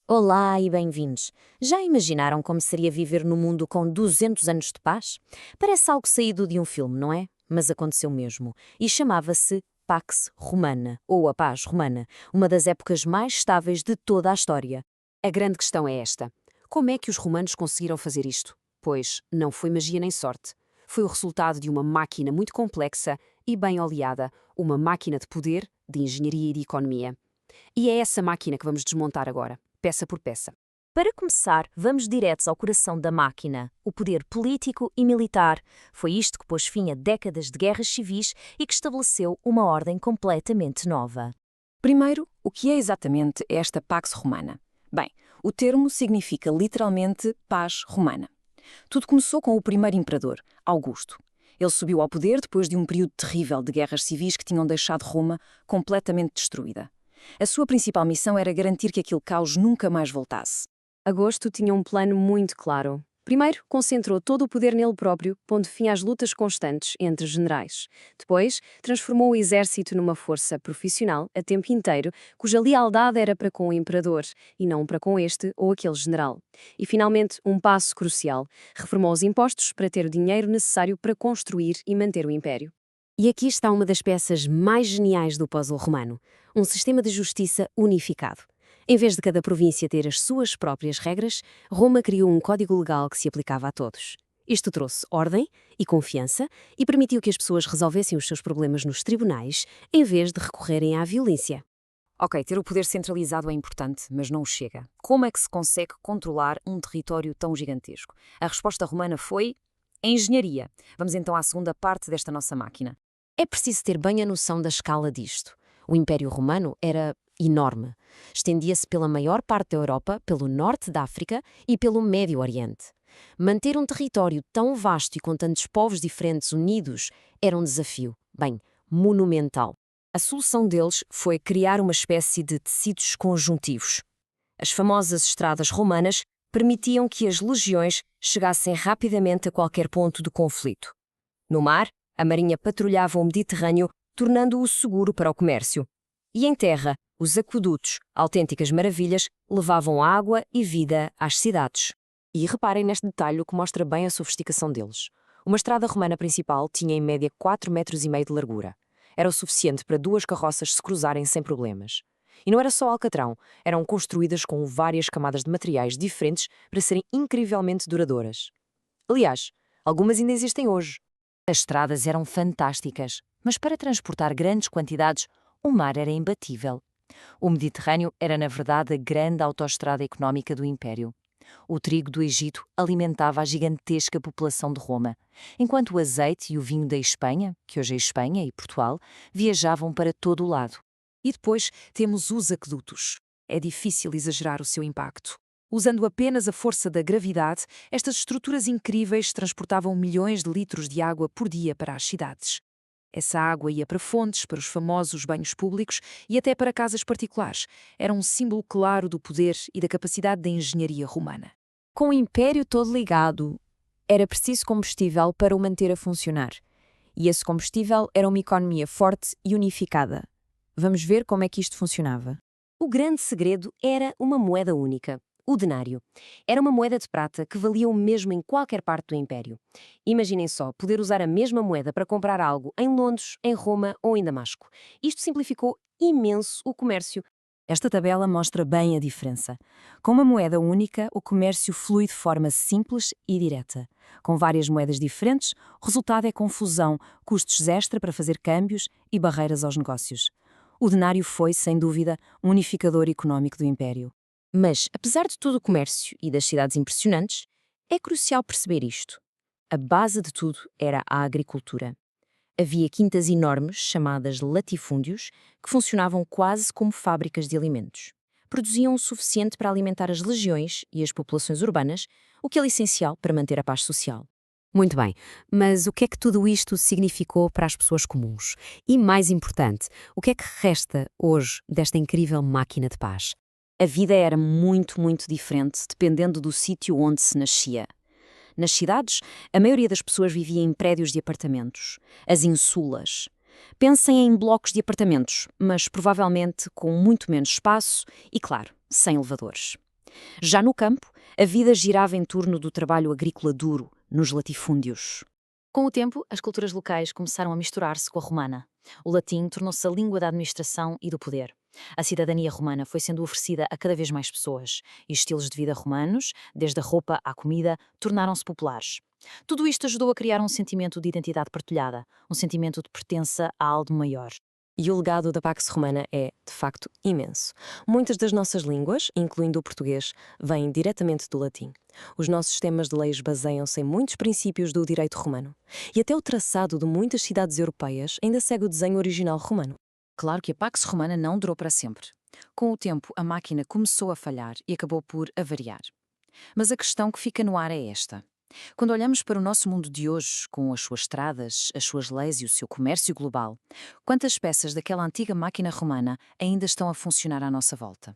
Olá e bem-vindos. Já imaginaram como seria viver num mundo com 200 anos de paz? Parece algo saído de um filme, não é? Mas aconteceu mesmo. E chamava-se Pax Romana, ou a Paz Romana, uma das épocas mais estáveis de toda a história. A grande questão é esta: como é que os romanos conseguiram fazer isto? Pois não foi magia nem sorte. Foi o resultado de uma máquina muito complexa e bem oleada, uma máquina de poder, de engenharia e de economia. E é essa máquina que vamos desmontar agora, peça por peça. Para começar, vamos diretos ao coração da máquina, o poder político e militar. Foi isto que pôs fim a décadas de guerras civis e que estabeleceu uma ordem completamente nova. Primeiro, o que é exatamente esta Pax Romana? Bem, o termo significa literalmente paz romana. Tudo começou com o primeiro imperador, Augusto. Ele subiu ao poder depois de um período terrível de guerras civis que tinham deixado Roma completamente destruída. A sua principal missão era garantir que aquele caos nunca mais voltasse. Agosto tinha um plano muito claro. Primeiro, concentrou todo o poder nele próprio, pondo fim às lutas constantes entre generais. Depois, transformou o exército numa força profissional, a tempo inteiro, cuja lealdade era para com o imperador, e não para com este ou aquele general. E, finalmente, um passo crucial: reformou os impostos para ter o dinheiro necessário para construir e manter o império. E aqui está uma das peças mais geniais do puzzle romano: um sistema de justiça unificado. Em vez de cada província ter as suas próprias regras, Roma criou um código legal que se aplicava a todos. Isto trouxe ordem e confiança e permitiu que as pessoas resolvessem os seus problemas nos tribunais, em vez de recorrerem à violência. Ok, ter o poder centralizado é importante, mas não o chega. Como é que se consegue controlar um território tão gigantesco? A resposta romana foi a engenharia. Vamos então à segunda parte desta nossa máquina. É preciso ter bem a noção da escala disto. O Império Romano era enorme. Estendia-se pela maior parte da Europa, pelo norte da África e pelo Médio Oriente. Manter um território tão vasto e com tantos povos diferentes unidos era um desafio, bem, monumental. A solução deles foi criar uma espécie de tecidos conjuntivos. As famosas estradas romanas permitiam que as legiões chegassem rapidamente a qualquer ponto do conflito. No mar, a marinha patrulhava o Mediterrâneo, tornando-o seguro para o comércio. E em terra, os aquedutos, autênticas maravilhas, levavam água e vida às cidades. E reparem neste detalhe que mostra bem a sofisticação deles. Uma estrada romana principal tinha em média 4,5 metros de largura. Era o suficiente para duas carroças se cruzarem sem problemas. E não era só alcatrão, eram construídas com várias camadas de materiais diferentes para serem incrivelmente duradouras. Aliás, algumas ainda existem hoje. As estradas eram fantásticas, mas para transportar grandes quantidades, o mar era imbatível. O Mediterrâneo era, na verdade, a grande autoestrada económica do Império. O trigo do Egito alimentava a gigantesca população de Roma, enquanto o azeite e o vinho da Espanha, que hoje é Espanha e Portugal, viajavam para todo o lado. E depois temos os aquedutos. É difícil exagerar o seu impacto. Usando apenas a força da gravidade, estas estruturas incríveis transportavam milhões de litros de água por dia para as cidades. Essa água ia para fontes, para os famosos banhos públicos e até para casas particulares. Era um símbolo claro do poder e da capacidade da engenharia romana. Com o império todo ligado, era preciso combustível para o manter a funcionar. E esse combustível era uma economia forte e unificada. Vamos ver como é que isto funcionava. O grande segredo era uma moeda única, o denário. Era uma moeda de prata que valia o mesmo em qualquer parte do Império. Imaginem só poder usar a mesma moeda para comprar algo em Londres, em Roma ou em Damasco. Isto simplificou imenso o comércio. Esta tabela mostra bem a diferença. Com uma moeda única, o comércio flui de forma simples e direta. Com várias moedas diferentes, o resultado é confusão, custos extra para fazer câmbios e barreiras aos negócios. O denário foi, sem dúvida, um unificador económico do Império. Mas, apesar de todo o comércio e das cidades impressionantes, é crucial perceber isto. A base de tudo era a agricultura. Havia quintas enormes, chamadas latifúndios, que funcionavam quase como fábricas de alimentos. Produziam o suficiente para alimentar as legiões e as populações urbanas, o que é essencial para manter a paz social. Muito bem, mas o que é que tudo isto significou para as pessoas comuns? E, mais importante, o que é que resta hoje desta incrível máquina de paz? A vida era muito, muito diferente dependendo do sítio onde se nascia. Nas cidades, a maioria das pessoas vivia em prédios de apartamentos, as insulas. Pensem em blocos de apartamentos, mas provavelmente com muito menos espaço e, claro, sem elevadores. Já no campo, a vida girava em torno do trabalho agrícola duro, nos latifúndios. Com o tempo, as culturas locais começaram a misturar-se com a romana. O latim tornou-se a língua da administração e do poder. A cidadania romana foi sendo oferecida a cada vez mais pessoas, e estilos de vida romanos, desde a roupa à comida, tornaram-se populares. Tudo isto ajudou a criar um sentimento de identidade partilhada, um sentimento de pertença a algo maior. E o legado da Pax Romana é, de facto, imenso. Muitas das nossas línguas, incluindo o português, vêm diretamente do latim. Os nossos sistemas de leis baseiam-se em muitos princípios do direito romano. E até o traçado de muitas cidades europeias ainda segue o desenho original romano. Claro que a Pax Romana não durou para sempre. Com o tempo, a máquina começou a falhar e acabou por avariar. Mas a questão que fica no ar é esta. Quando olhamos para o nosso mundo de hoje, com as suas estradas, as suas leis e o seu comércio global, quantas peças daquela antiga máquina romana ainda estão a funcionar à nossa volta?